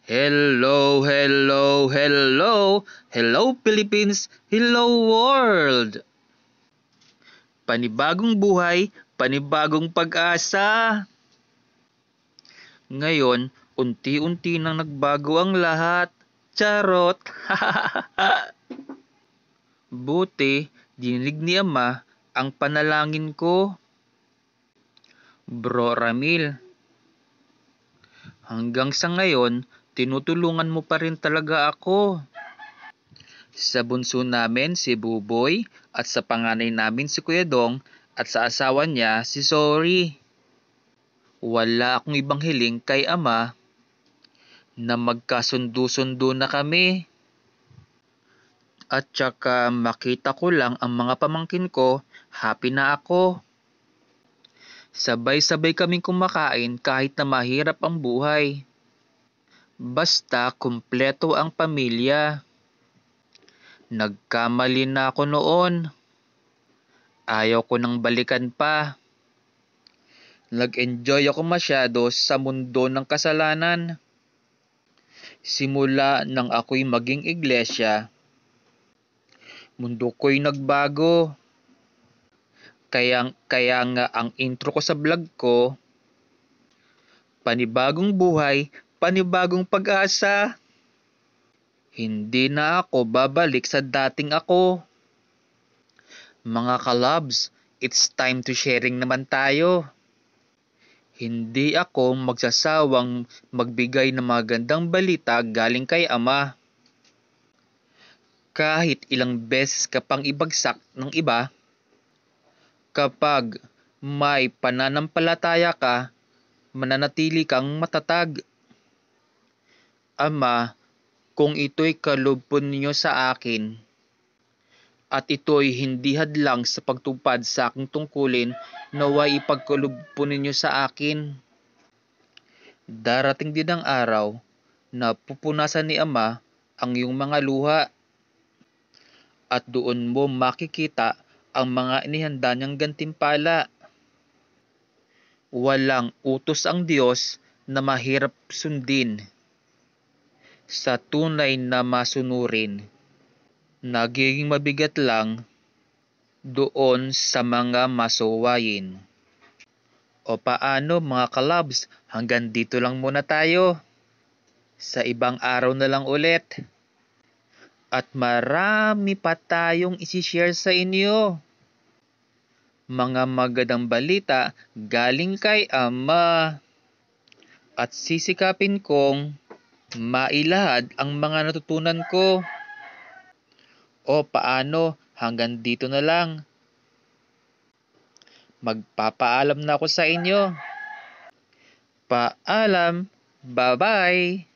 Hello, hello, hello! Hello Philippines! Hello world! Panibagong buhay, panibagong pag-asa! Ngayon, unti-unti nang nagbago ang lahat. Charot! Buti, dininig ni Ama ang panalangin ko. Bro Ramil, hanggang sa ngayon, tinutulungan mo pa rin talaga ako. Sa bunso namin si Buboy at sa panganay namin si Kuya Dong at sa asawa niya si Sorry. Wala akong ibang hiling kay Ama na magkasundo-sundo na kami. At saka makita ko lang ang mga pamangkin ko, happy na ako. Sabay-sabay kaming kumakain kahit na mahirap ang buhay. Basta kumpleto ang pamilya. Nagkamali na ako noon. Ayaw ko nang balikan pa. Nag-enjoy ako masyado sa mundo ng kasalanan. Simula nang ako'y maging iglesia, mundo ko'y nagbago. Kaya nga ang intro ko sa vlog ko, panibagong buhay, panibagong pag-asa. Hindi na ako babalik sa dating ako. Mga kalabs, it's time to sharing naman tayo. Hindi ako magsasawang magbigay ng magandang balita galing kay Ama. Kahit ilang beses ka pang ibagsak ng iba, kapag may pananampalataya ka, mananatili kang matatag. Ama, kung ito'y kaloob ninyo sa akin, at ito'y hindi hadlang sa pagtupad sa aking tungkulin, naway ipagkaloob ninyo sa akin. Darating din ang araw na pupunasan ni Ama ang iyong mga luha, at doon mo makikita ang mga inihanda niyang gantimpala. Walang utos ang Diyos na mahirap sundin. Sa tunay na masunurin, nagiging mabigat lang doon sa mga masuwayin. O paano mga kalabs, hanggang dito lang muna tayo. Sa ibang araw na lang ulit. At marami pa tayong isi-share sa inyo. Mga magandang balita galing kay Ama. At sisikapin kong mailahad ang mga natutunan ko. O paano, hanggang dito na lang. Magpapaalam na ako sa inyo. Paalam. Bye-bye.